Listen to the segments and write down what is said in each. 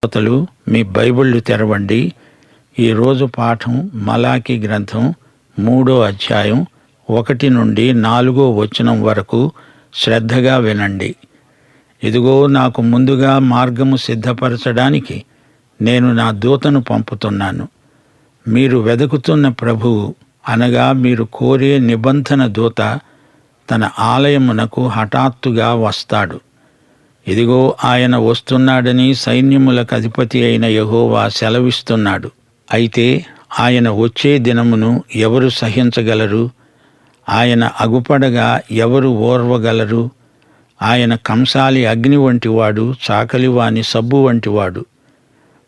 శ్రోతలు మీ బైబిళ్ళు తెరవండి. ఈరోజు పాఠం మలాకి గ్రంథం 3వ అధ్యాయం 1 నుండి 4వ వచనం వరకు శ్రద్ధగా వినండి. ఇదిగో, నాకు ముందుగా మార్గము సిద్ధపరచడానికి నేను నా దూతను పంపుతున్నాను. మీరు వెదుకుతున్న ప్రభువు, అనగా మీరు కోరే నిబంధన దూత తన ఆలయమునకు హఠాత్తుగా వస్తాడు. ఇదిగో, ఆయన వస్తున్నాడని సైన్యములకు అధిపతి అయిన యెహోవా సెలవిస్తున్నాడు. అయితే ఆయన వచ్చే దినమును ఎవరు సహించగలరు? ఆయన అగుపడగా ఎవరు ఓర్వగలరు? ఆయన కంసాలి అగ్ని వంటివాడు, చాకలివాని సబ్బు వంటివాడు.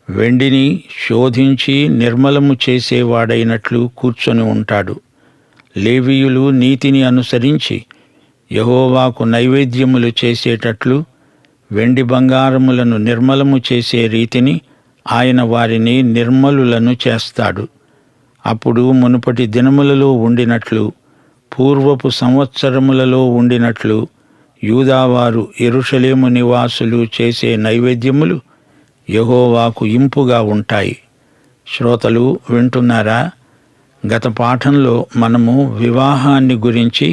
వెండిని శోధించి నిర్మలము చేసేవాడైనట్లు కూర్చొని ఉంటాడు. లేవీయులు నీతిని అనుసరించి యెహోవాకు నైవేద్యములు చేసేటట్లు వెండి బంగారములను నిర్మలము చేసే రీతిని ఆయన వారిని నిర్మలులను చేస్తాడు. అప్పుడు మునుపటి దినములలో ఉండినట్లు, పూర్వపు సంవత్సరములలో ఉండినట్లు యూదావారు యెరూషలేము నివాసులు చేసే నైవేద్యములు యెహోవాకు ఇంపుగా ఉంటాయి. శ్రోతలు వింటున్నారా? గత పాఠంలో మనము వివాహాన్ని గురించి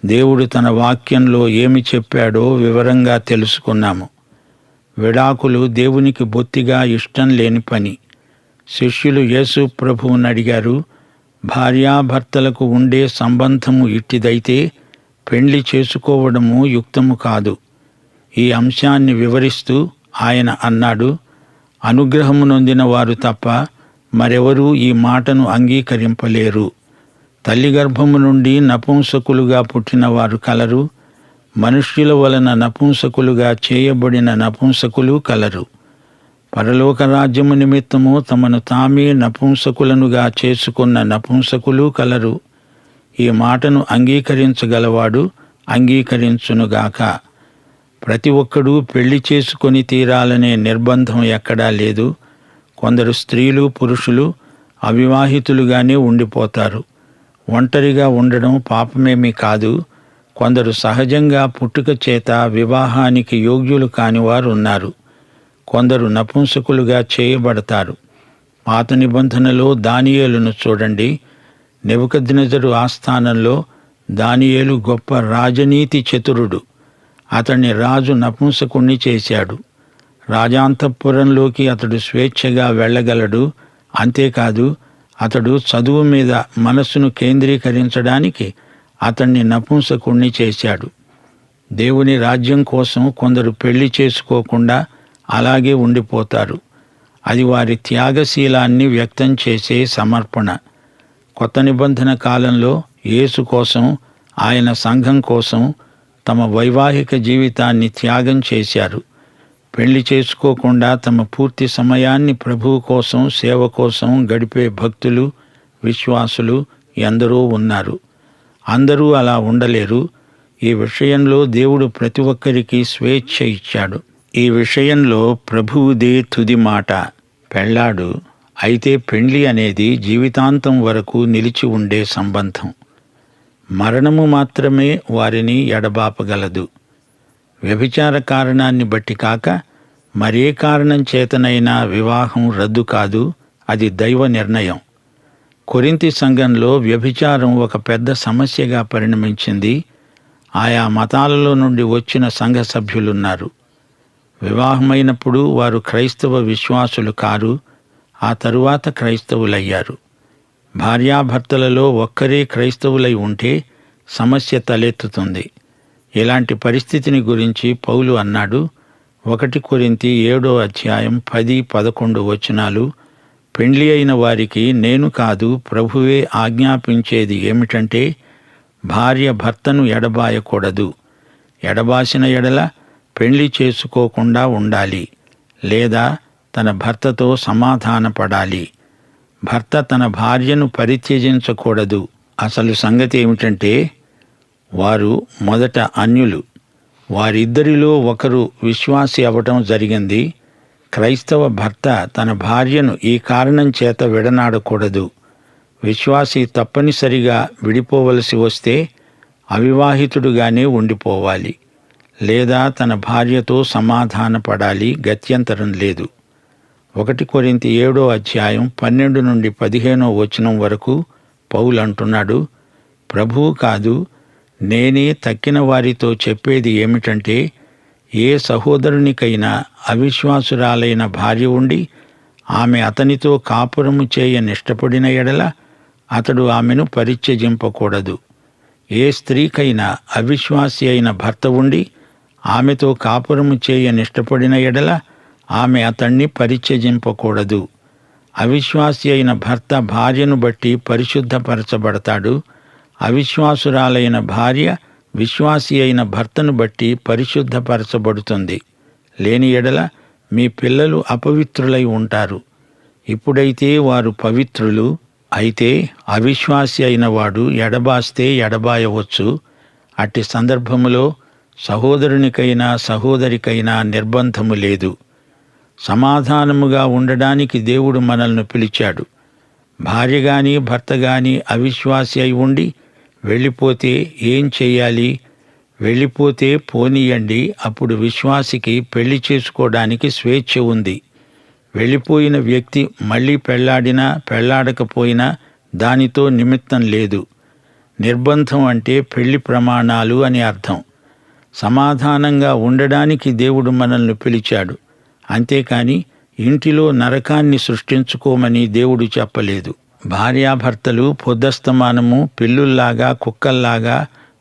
దేవుడు తన వాక్యంలో ఏమి చెప్పాడో వివరంగా తెలుసుకున్నాము. విడాకులు దేవునికి బొత్తిగా ఇష్టం లేని పని. శిష్యులు యేసు ప్రభువుని అడిగారు, భార్యాభర్తలకు ఉండే సంబంధము ఇట్టిదైతే పెండ్లి చేసుకోవడము యుక్తము కాదు. ఈ అంశాన్ని వివరిస్తూ ఆయన అన్నాడు, అనుగ్రహము నొందిన వారు తప్ప మరెవరూ ఈ మాటను అంగీకరింపలేరు. తల్లి గర్భము నుండి నపుంసకులుగా పుట్టిన వారు కలరు, మనుష్యుల వలన నపుంసకులుగా చేయబడిన నపుంసకులు కలరు. పరలోక రాజ్యము నిమిత్తము తమను తామే నపుంసకులనుగా చేసుకున్న నపుంసకులు కలరు. ఈ మాటను అంగీకరించగలవాడు అంగీకరించునుగాక. ప్రతి ఒక్కడూ పెళ్లి చేసుకొని తీరాలనే నిర్బంధం ఎక్కడా లేదు. కొందరు స్త్రీలు, పురుషులు అవివాహితులుగానే ఉండిపోతారు. ఒంటరిగా ఉండడం పాపమేమీ కాదు. కొందరు సహజంగా పుట్టుక చేత వివాహానికి యోగ్యులు కానివారు ఉన్నారు. కొందరు నపుంసకులుగా చేయబడతారు. పాత నిబంధనలో దానియేలును చూడండి. నెబుకద్నెజరు ఆస్థానంలో దానియేలు గొప్ప రాజనీతి చతురుడు. అతన్ని రాజు నపుంసకుణ్ణి చేశాడు. రాజాంతఃపురంలోకి అతడు స్వేచ్ఛగా వెళ్ళగలడు. అంతేకాదు, అతడు చదువు మీద మనస్సును కేంద్రీకరించడానికి అతన్ని నపుంసకుణ్ణి చేశాడు. దేవుని రాజ్యం కోసం కొందరు పెళ్లి చేసుకోకుండా అలాగే ఉండిపోతారు. అది వారి త్యాగశీలాన్ని వ్యక్తం చేసే సమర్పణ. కొత్త నిబంధన కాలంలో యేసు కోసం, ఆయన సంఘం కోసం తమ వైవాహిక జీవితాన్ని త్యాగం చేశారు. పెళ్లి చేసుకోకుండా తమ పూర్తి సమయాన్ని ప్రభువు కోసం, సేవ కోసం గడిపే భక్తులు, విశ్వాసులు ఎందరో ఉన్నారు. అందరూ అలా ఉండలేరు. ఈ విషయంలో దేవుడు ప్రతి ఒక్కరికి స్వేచ్ఛ ఇచ్చాడు. ఈ విషయంలో ప్రభువుదే తుది మాట. పెళ్ళాడు. అయితే పెండ్లి అనేది జీవితాంతం వరకు నిలిచి ఉండే సంబంధం. మరణము మాత్రమే వారిని ఎడబాపగలదు. వ్యభిచార కారణాన్ని బట్టి కాక మరే కారణం చేతనైనా వివాహం రద్దు కాదు. అది దైవ నిర్ణయం. కొరింథీ సంఘంలో వ్యభిచారం ఒక పెద్ద సమస్యగా పరిణమించింది. ఆయా మతాలలో నుండి వచ్చిన సంఘ సభ్యులున్నారు. వివాహమైనప్పుడు వారు క్రైస్తవ విశ్వాసులు కారు. ఆ తరువాత క్రైస్తవులయ్యారు. భార్యాభర్తలలో ఒక్కరే క్రైస్తవులై ఉంటే సమస్య తలెత్తుతుంది. ఇలాంటి పరిస్థితిని గురించి పౌలు అన్నాడు. 1 కొరింథీ 7వ అధ్యాయం 10-11 వచనాలు, పెండ్లి అయిన వారికి నేను కాదు, ప్రభువే ఆజ్ఞాపించేది ఏమిటంటే, భార్య భర్తను ఎడబాయకూడదు. ఎడబాసిన ఎడల పెండ్లి చేసుకోకుండా ఉండాలి, లేదా తన భర్తతో సమాధానపడాలి. భర్త తన భార్యను పరిత్యజించకూడదు. అసలు సంగతి ఏమిటంటే, వారు మొదట అన్యులు. వారిద్దరిలో ఒకరు విశ్వాసి అవ్వటం జరిగింది. క్రైస్తవ భర్త తన భార్యను ఈ కారణం చేత విడనాడకూడదు. విశ్వాసి తప్పనిసరిగా విడిపోవలసి వస్తే అవివాహితుడుగానే ఉండిపోవాలి, లేదా తన భార్యతో సమాధానపడాలి. గత్యంతరం లేదు. 1 కొరింథీ 7:12-15 వరకు పౌలు అంటున్నాడు, ప్రభువు కాదు, నేనే తక్కిన వారితో చెప్పేది ఏమిటంటే, ఏ సహోదరునికైనా అవిశ్వాసురాలైన భార్య ఉండి ఆమె అతనితో కాపురము చేయనిష్టపడిన ఎడల అతడు ఆమెను పరిత్యజింపకూడదు. ఏ స్త్రీకైనా అవిశ్వాసి అయిన భర్త ఉండి ఆమెతో కాపురము చేయనిష్టపడిన ఎడల ఆమె అతణ్ణి పరిత్యజింపకూడదు. అవిశ్వాసి అయిన భర్త భార్యను బట్టి పరిశుద్ధపరచబడతాడు. అవిశ్వాసురాలైన భార్య విశ్వాసి అయిన భర్తను బట్టి పరిశుద్ధపరచబడుతుంది. లేని ఎడల మీ పిల్లలు అపవిత్రులై ఉంటారు. ఇప్పుడైతే వారు పవిత్రులు. అయితే అవిశ్వాసి అయిన వాడు ఎడబాస్తే ఎడబాయవచ్చు. అట్టి సందర్భములో సహోదరునికైనా సహోదరికైనా నిర్బంధము లేదు. సమాధానముగా ఉండడానికి దేవుడు మనల్ని పిలిచాడు. భార్య గాని భర్త గాని అవిశ్వాసి అయి ఉండి వెళ్ళిపోతే ఏం చెయ్యాలి? వెళ్ళిపోతే పోనీయండి. అప్పుడు విశ్వాసికి పెళ్లి చేసుకోవడానికి స్వేచ్ఛ ఉంది. వెళ్ళిపోయిన వ్యక్తి మళ్ళీ పెళ్లాడినా పెళ్లాడకపోయినా దానితో నిమిత్తం లేదు. నిర్బంధం అంటే పెళ్లి ప్రమాణాలు అని అర్థం. సమాధానంగా ఉండడానికి దేవుడు మనల్ని పిలిచాడు. అంతేకాని ఇంటిలో నరకాన్ని సృష్టించుకోమని దేవుడు చెప్పలేదు. భార్యాభర్తలు పొద్దస్తమానము పిల్లుల్లాగా కుక్కల్లాగా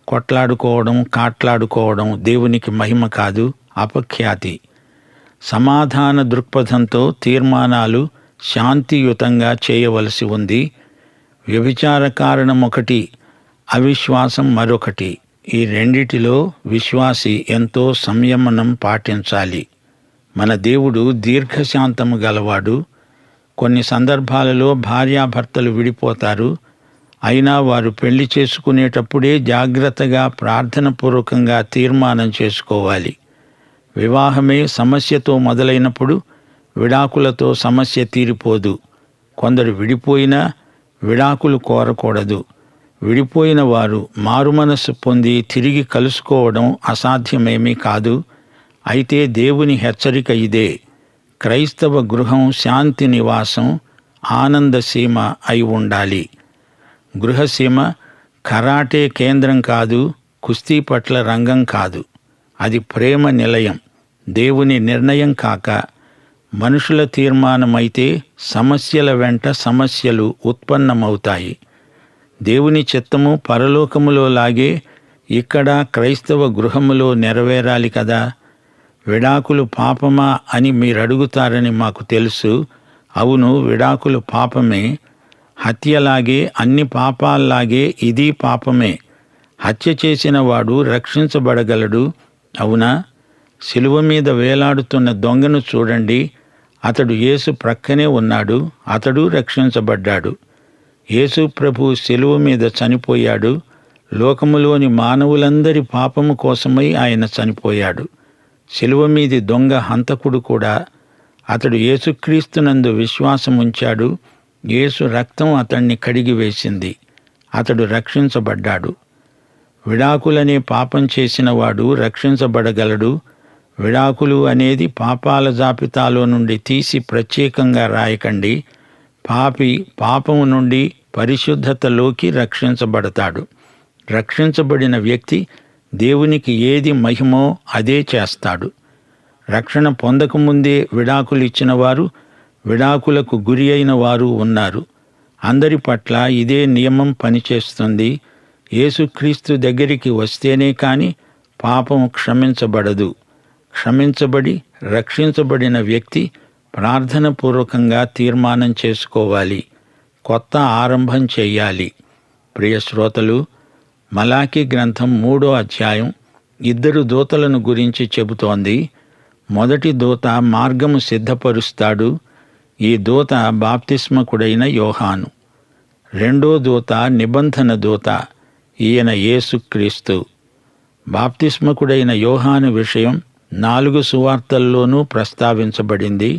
కొట్లాడుకోవడం కాట్లాడుకోవడం దేవునికి మహిమ కాదు, అపఖ్యాతి. సమాధాన దృక్పథంతో తీర్మానాలు శాంతియుతంగా చేయవలసి ఉంది. వ్యభిచార కారణం ఒకటి, అవిశ్వాసం మరొకటి. ఈ రెండిటిలో విశ్వాసి ఎంతో సంయమనం పాటించాలి. మన దేవుడు దీర్ఘశాంతము గలవాడు. కొన్ని సందర్భాలలో భార్యాభర్తలు విడిపోతారు. అయినా వారు పెళ్లి చేసుకునేటప్పుడే జాగ్రత్తగా ప్రార్థనపూర్వకంగా తీర్మానం చేసుకోవాలి. వివాహమే సమస్యతో మొదలైనప్పుడు విడాకులతో సమస్య తీరిపోదు. కొందరు విడిపోయినా విడాకులు కోరకూడదు. విడిపోయిన వారు మారుమనస్సు పొంది తిరిగి కలుసుకోవడం అసాధ్యమేమీ కాదు. అయితే దేవుని హెచ్చరిక ఇదే: క్రైస్తవ గృహం శాంతి నివాసం, ఆనందసీమ అయి ఉండాలి. గృహసీమ కరాటే కేంద్రం కాదు, కుస్తీ పట్ల రంగం కాదు. అది ప్రేమ నిలయం. దేవుని నిర్ణయం కాక మనుషుల తీర్మానమైతే సమస్యల వెంట సమస్యలు ఉత్పన్నమవుతాయి. దేవుని చిత్తము పరలోకములో లాగే ఇక్కడ క్రైస్తవ గృహములో నెరవేరాలి కదా. విడాకులు పాపమా అని మీరడుగుతారని మాకు తెలుసు. అవును, విడాకులు పాపమే. హత్యలాగే అన్ని పాపాల్లాగే ఇది పాపమే. హత్య చేసిన వాడు రక్షించబడగలడు, అవునా? శిలువ మీద వేలాడుతున్న దొంగను చూడండి. అతడు యేసు ప్రక్కనే ఉన్నాడు. అతడు రక్షించబడ్డాడు. యేసు ప్రభు శిలువ మీద చనిపోయాడు. లోకములోని మానవులందరి పాపము కోసమై ఆయన చనిపోయాడు. శిలువ మీది దొంగ హంతకుడు కూడా. అతడు యేసుక్రీస్తునందు విశ్వాసముంచాడు. యేసు రక్తం అతణ్ణి కడిగివేసింది. అతడు రక్షించబడ్డాడు. విడాకులనే పాపం చేసిన వాడు రక్షించబడగలడు. విడాకులు అనేది పాపాల జాబితాలో నుండి తీసి ప్రత్యేకంగా రాయకండి. పాపి పాపము నుండి పరిశుద్ధతలోకి రక్షించబడతాడు. రక్షించబడిన వ్యక్తి దేవునికి ఏది మహిమో అదే చేస్తాడు. రక్షణ పొందకముందే విడాకులు ఇచ్చిన వారు, విడాకులకు గురి అయిన వారు ఉన్నారు. అందరి పట్ల ఇదే నియమం పనిచేస్తుంది. యేసుక్రీస్తు దగ్గరికి వస్తేనే కాని పాపం క్షమించబడదు. క్షమించబడి రక్షించబడిన వ్యక్తి ప్రార్థనపూర్వకంగా తీర్మానం చేసుకోవాలి. కొత్త ఆరంభం చెయ్యాలి. ప్రియ శ్రోతలు, మలాకీ గ్రంథం 3వ అధ్యాయం 2 దూతలను గురించి చెబుతోంది. మొదటి దూత మార్గము సిద్ధపరుస్తాడు. ఈ దూత బాప్తిస్మకుడైన యోహాను. రెండో దూత నిబంధన దూత. ఈయన యేసుక్రీస్తు. బాప్తిస్మకుడైన యోహాను విషయం 4 సువార్తల్లోనూ ప్రస్తావించబడింది.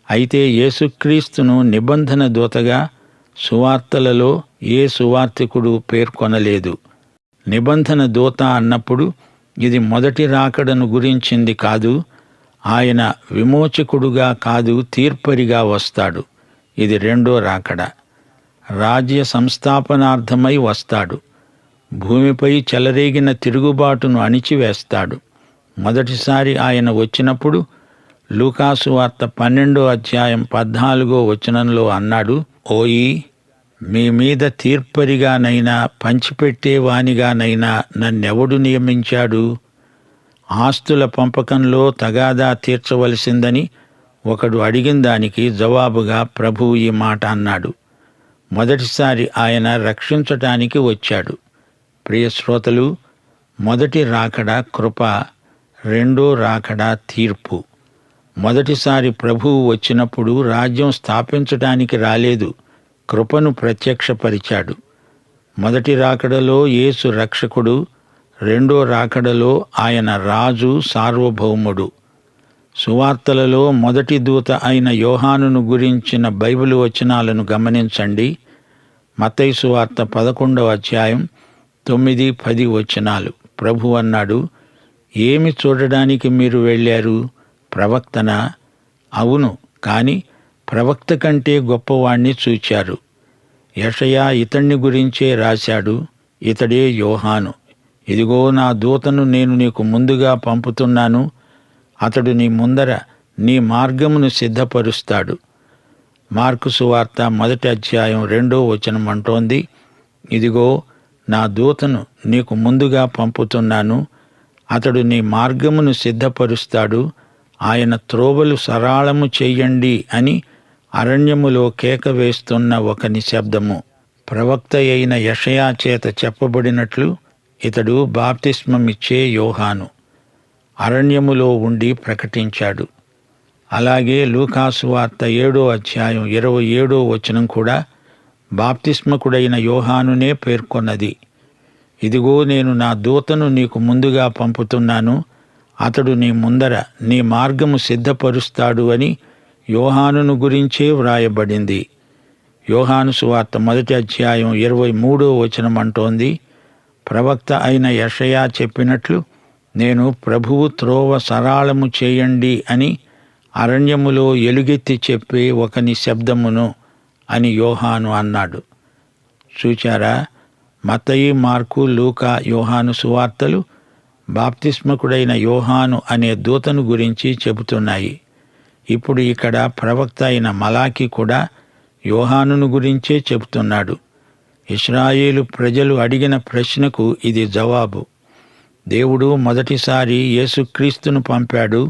అయితే యేసుక్రీస్తును నిబంధన దూతగా సువార్తలలో ఏ సువార్తికుడు పేర్కొనలేదు. నిబంధన దూత అన్నప్పుడు ఇది మొదటి రాకడను గురించింది కాదు, ఆయన విమోచకుడుగా కాదు, తీర్పరిగా వస్తాడు. ఇది రెండో రాకడ. రాజ్య సంస్థాపనార్థమై వస్తాడు. భూమిపై చెలరేగిన తిరుగుబాటును అణిచివేస్తాడు. మొదటిసారి ఆయన వచ్చినప్పుడు లూకాసు వార్త 12:14 అన్నాడు, ఓయి, మీ మీద తీర్పరిగానైనా పంచిపెట్టేవానిగానైనా నన్నెవడు నియమించాడు? ఆస్తుల పంపకంలో తగాదా తీర్చవలసిందని ఒకడు అడిగిన దానికి జవాబుగా ప్రభువు ఈ మాట అన్నాడు. మొదటిసారి ఆయన రక్షించటానికి వచ్చాడు. ప్రియ శ్రోతలు, మొదటి రాకడ కృప, రెండో రాకడ తీర్పు. మొదటిసారి ప్రభువు వచ్చినప్పుడు రాజ్యం స్థాపించటానికి రాలేదు, కృపను ప్రత్యక్షపరిచాడు. మొదటి రాకడలో యేసు రక్షకుడు, రెండో రాకడలో ఆయన రాజు, సార్వభౌముడు. సువార్తలలో మొదటి దూత అయిన యోహానును గురించిన బైబిలు వచనాలను గమనించండి. మత్తయి సువార్త 11:9-10 ప్రభు అన్నాడు, ఏమి చూడడానికి మీరు వెళ్ళారు? ప్రవక్తనా? అవును, కాని ప్రవక్త కంటే గొప్పవాణ్ణి చూచారు. యెషయా ఇతణ్ణి గురించే రాశాడు. ఇతడే యోహాను. ఇదిగో, నా దూతను నేను నీకు ముందుగా పంపుతున్నాను. అతడు నీ ముందర నీ మార్గమును సిద్ధపరుస్తాడు. మార్కు సువార్త 1:2 అంటోంది, ఇదిగో, నా దూతను నీకు ముందుగా పంపుతున్నాను. అతడు నీ మార్గమును సిద్ధపరుస్తాడు. ఆయన త్రోవలు సరాళము చెయ్యండి అని అరణ్యములో కేక వేస్తున్న ఒక నిశ్శబ్దము. ప్రవక్త అయిన యెషయా చేత చెప్పబడినట్లు ఇతడు బాప్తిస్మమిచ్చే యోహాను. అరణ్యములో ఉండి ప్రకటించాడు. అలాగే లూకాసు వార్త 7:27 కూడా బాప్తిస్మకుడైన యోహానునే పేర్కొన్నది. ఇదిగో, నేను నా దూతను నీకు ముందుగా పంపుతున్నాను. అతడు నీ ముందర నీ మార్గము సిద్ధపరుస్తాడు అని యోహానును గురించే వ్రాయబడింది. యోహాను సువార్త 1:23 అంటోంది, ప్రవక్త అయిన యెషయా చెప్పినట్లు నేను ప్రభువు త్రోవ సరాళము చేయండి అని అరణ్యములో ఎలుగెత్తి చెప్పే ఒక నిశ్శబ్దమును అని యోహాను అన్నాడు. చూచారా, మత్తయి, మార్కు, లూకా, యోహాను సువార్తలు బాప్తిస్మకుడైన యోహాను అనే దూతను గురించి చెబుతున్నాయి. ఇప్పుడు ఇక్కడ ప్రవక్త అయిన మలాకి కూడా యోహానును గురించే చెబుతున్నాడు. ఇశ్రాయేలు ప్రజలు అడిగిన ప్రశ్నకు ఇది జవాబు. దేవుడు మొదటిసారి యేసుక్రీస్తును పంపాడు.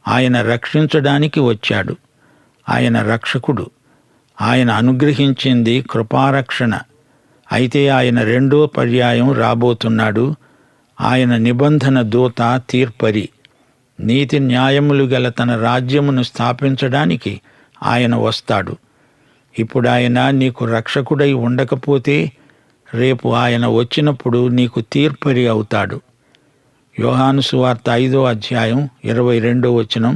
ఆయన రక్షించడానికి వచ్చాడు. ఆయన రక్షకుడు. ఆయన అనుగ్రహించింది కృపారక్షణ. అయితే ఆయన రెండో పర్యాయం రాబోతున్నాడు. ఆయన నిబంధన దూత, తీర్పరి. నీతి న్యాయములు గల తన రాజ్యమును స్థాపించడానికి ఆయన వస్తాడు. ఇప్పుడు ఆయన నీకు రక్షకుడై ఉండకపోతే రేపు ఆయన వచ్చినప్పుడు నీకు తీర్పరి అవుతాడు. యోహాను సువార్త 5:22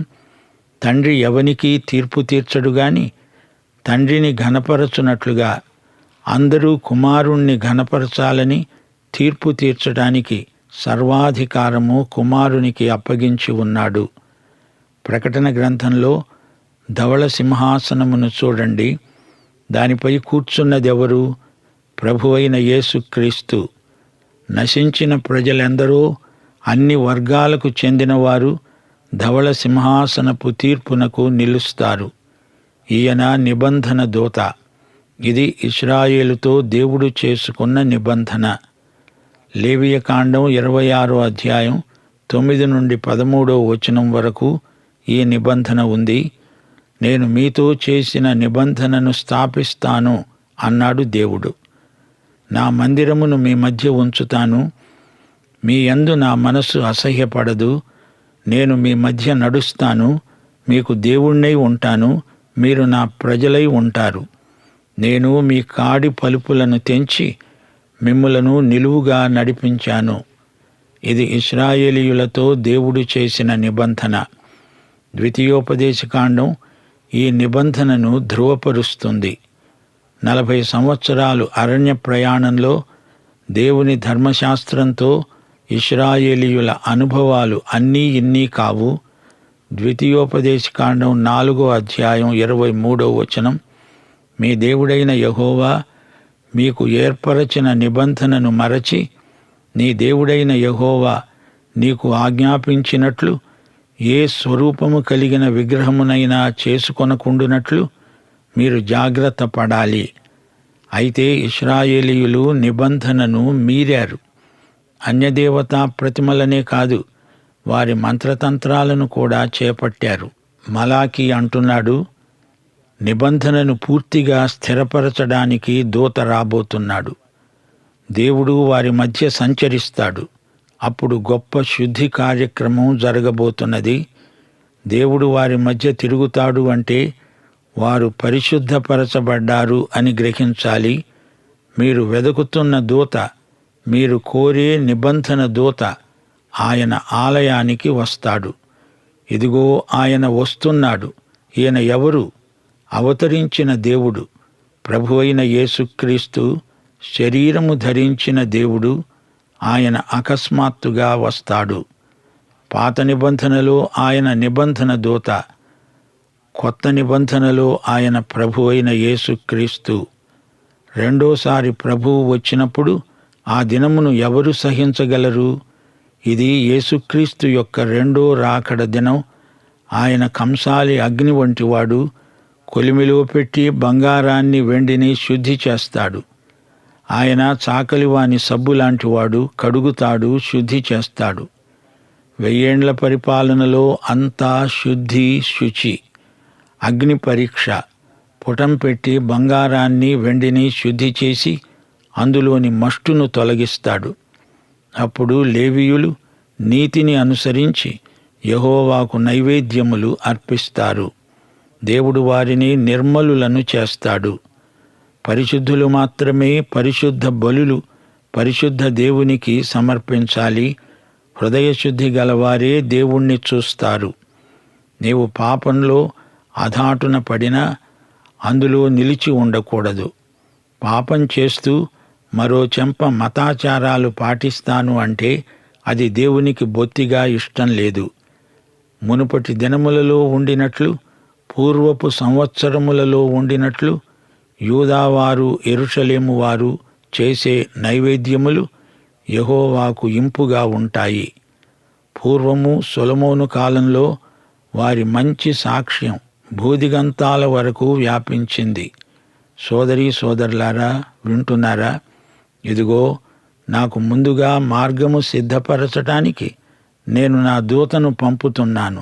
తండ్రి ఎవనికీ తీర్పు తీర్చడు గాని తండ్రిని ఘనపరచునట్లుగా అందరూ కుమారుణ్ణి ఘనపరచాలని తీర్పు తీర్చడానికి సర్వాధికారము కుమారునికి అప్పగించి ఉన్నాడు. ప్రకటన గ్రంథంలో ధవళ సింహాసనమును చూడండి. దానిపై కూర్చున్నదెవరు? ప్రభువైన యేసుక్రీస్తు. నశించిన ప్రజలెందరో, అన్ని వర్గాలకు చెందినవారు ధవళ సింహాసనపు తీర్పునకు నిలుస్తారు. ఈయన నిబంధన దూత. ఇది ఇశ్రాయేలుతో దేవుడు చేసుకున్న నిబంధన. లేవియకాండం 26:9-13 వరకు ఈ నిబంధన ఉంది. నేను మీతో చేసిన నిబంధనను స్థాపిస్తాను అన్నాడు దేవుడు. నా మందిరమును మీ మధ్య ఉంచుతాను. మీ యందు నా మనస్సు అసహ్యపడదు. నేను మీ మధ్య నడుస్తాను. మీకు దేవుణ్ణై ఉంటాను. మీరు నా ప్రజలై ఉంటారు. నేను మీ కాడి పలుపులను తెంచి మిమ్ములను నిలువుగా నడిపించాను. ఇది ఇశ్రాయేలీయులతో దేవుడు చేసిన నిబంధన. ద్వితీయోపదేశకాండం ఈ నిబంధనను ధృవపరుస్తుంది. 40 సంవత్సరాలు అరణ్య ప్రయాణంలో దేవుని ధర్మశాస్త్రంతో ఇశ్రాయేలీయుల అనుభవాలు అన్నీ ఇన్నీ కావు. ద్వితీయోపదేశకాండం 4వ అధ్యాయం 23వ వచనం. మీ దేవుడైన యెహోవా మీకు ఏర్పరచిన నిబంధనను మరచి నీ దేవుడైన యెహోవా నీకు ఆజ్ఞాపించినట్లు ఏ స్వరూపము కలిగిన విగ్రహమునైనా చేసుకొనకుండునట్లు మీరు జాగ్రత్త పడాలి. అయితే ఇశ్రాయేలీయులు నిబంధనను మీరారు. అన్యదేవతా ప్రతిమలనే కాదు, వారి మంత్రతంత్రాలను కూడా చేపట్టారు. మలాకీ అంటున్నాడు, నిబంధనను పూర్తిగా స్థిరపరచడానికి దూత రాబోతున్నాడు. దేవుడు వారి మధ్య సంచరిస్తాడు. అప్పుడు గొప్ప శుద్ధి కార్యక్రమం జరగబోతున్నది. దేవుడు వారి మధ్య తిరుగుతాడు అంటే వారు పరిశుద్ధపరచబడ్డారు అని గ్రహించాలి. మీరు వెదుకుతున్న దూత, మీరు కోరే నిబంధన దూత ఆయన ఆలయానికి వస్తాడు. ఇదిగో ఆయన వస్తున్నాడు. ఈయన ఎవరు? అవతరించిన దేవుడు, ప్రభువైన యేసుక్రీస్తు, శరీరము ధరించిన దేవుడు. ఆయన అకస్మాత్తుగా వస్తాడు. పాత నిబంధనలో ఆయన నిబంధన దూత, కొత్త నిబంధనలో ఆయన ప్రభువైన యేసుక్రీస్తు. రెండోసారి ప్రభువు వచ్చినప్పుడు ఆ దినమును ఎవరు సహించగలరు? ఇది యేసుక్రీస్తు యొక్క రెండో రాకడ దినం. ఆయన కంసాలి అగ్ని వంటివాడు. కొలిమిలో పెట్టి బంగారాన్ని వెండిని శుద్ధి చేస్తాడు. ఆయన చాకలివాని సబ్బులాంటివాడు. కడుగుతాడు, శుద్ధి చేస్తాడు. 1000 ఏండ్ల పరిపాలనలో అంతా శుద్ధి, శుచి. అగ్ని పరీక్ష. పుటం పెట్టి బంగారాన్ని వెండిని శుద్ధి చేసి అందులోని మష్టును తొలగిస్తాడు. అప్పుడు లేవీయులు నీతిని అనుసరించి యెహోవాకు నైవేద్యములు అర్పిస్తారు. దేవుడు వారిని నిర్మలులను చేస్తాడు. పరిశుద్ధులు మాత్రమే పరిశుద్ధ బలులు పరిశుద్ధ దేవునికి సమర్పించాలి. హృదయశుద్ధి గలవారే దేవుణ్ణి చూస్తారు. నీవు పాపంలో అధాటున పడినా అందులో నిలిచి ఉండకూడదు. పాపం చేస్తూ మరో చెంప మతాచారాలు పాటిస్తాను అంటే అది దేవునికి బొత్తిగా ఇష్టం లేదు. మునుపటి దినములలో ఉండినట్లు, పూర్వపు సంవత్సరములలో ఉండినట్లు యూదావారు, యెరూషలేము వారు చేసే నైవేద్యములు యెహోవాకు ఇంపుగా ఉంటాయి. పూర్వము సొలొమోను కాలంలో వారి మంచి సాక్ష్యం భూదిగంతాల వరకు వ్యాపించింది. సోదరీ సోదరులారా, వింటున్నారా? ఇదిగో, నాకు ముందుగా మార్గము సిద్ధపరచటానికి నేను నా దూతను పంపుతున్నాను.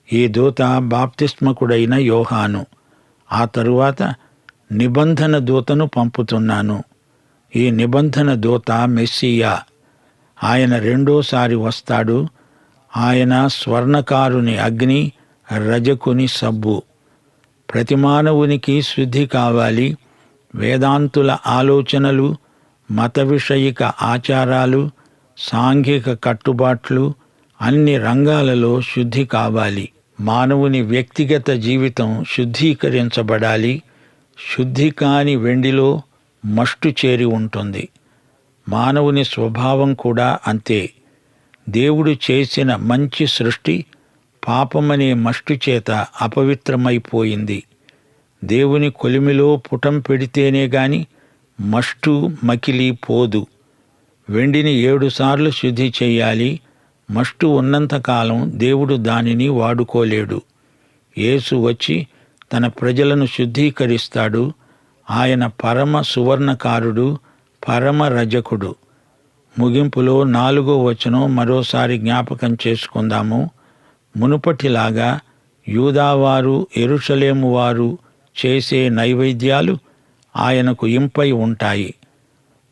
ఈ దూత బాప్తిస్మకుడైన యోహాను. ఆ తరువాత నిబంధన దూతను పంపుతున్నాను. ఈ నిబంధన దూత మెస్సియా. ఆయన రెండోసారి వస్తాడు. ఆయన స్వర్ణకారుని అగ్ని, రజకుని సబ్బు. ప్రతి మానవునికి శుద్ధి కావాలి. వేదాంతుల ఆలోచనలు, మత విషయిక ఆచారాలు, సాంఘిక కట్టుబాట్లు, అన్ని రంగాలలో శుద్ధి కావాలి. మానవుని వ్యక్తిగత జీవితం శుద్ధీకరించబడాలి. శుద్ధి కాని వెండిలో మష్టు చేరి ఉంటుంది. మానవుని స్వభావం కూడా అంతే. దేవుడు చేసిన మంచి సృష్టి పాపమనే మష్టు చేత అపవిత్రమైపోయింది. దేవుని కొలిమిలో పుటం పెడితేనే గాని మష్టు మకిలి పోదు. వెండిని 7 సార్లు శుద్ధి చెయ్యాలి. మష్టు ఉన్నంతకాలం దేవుడు దానిని వాడుకోలేడు. యేసు వచ్చి తన ప్రజలను శుద్ధీకరిస్తాడు. ఆయన పరమ సువర్ణకారుడు, పరమ రజకుడు. ముగింపులో 4వ వచనం మరోసారి జ్ఞాపకం చేసుకుందాము. మునుపటిలాగా యూదావారు, యెరూషలేము వారు చేసే నైవేద్యాలు ఆయనకు ఇంపై ఉంటాయి.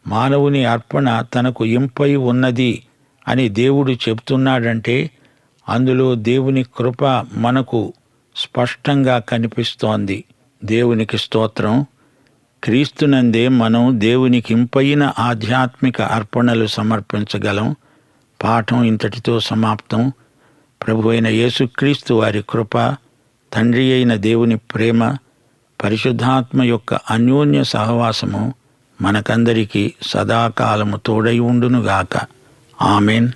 మానవుని అర్పణ తనకు ఇంపై ఉన్నది అని దేవుడు చెప్తున్నాడంటే అందులో దేవుని కృప మనకు స్పష్టంగా కనిపిస్తోంది. దేవునికి స్తోత్రం. క్రీస్తునందే మనం దేవునికి ఇంపైన ఆధ్యాత్మిక అర్పణలు సమర్పించగలం. పాఠం ఇంతటితో సమాప్తం. ప్రభువైన యేసుక్రీస్తు వారి కృప, తండ్రి అయిన దేవుని ప్రేమ, పరిశుద్ధాత్మ యొక్క అన్యోన్య సహవాసము మనకందరికీ సదాకాలము తోడై ఉండునుగాక. ఆమెన్.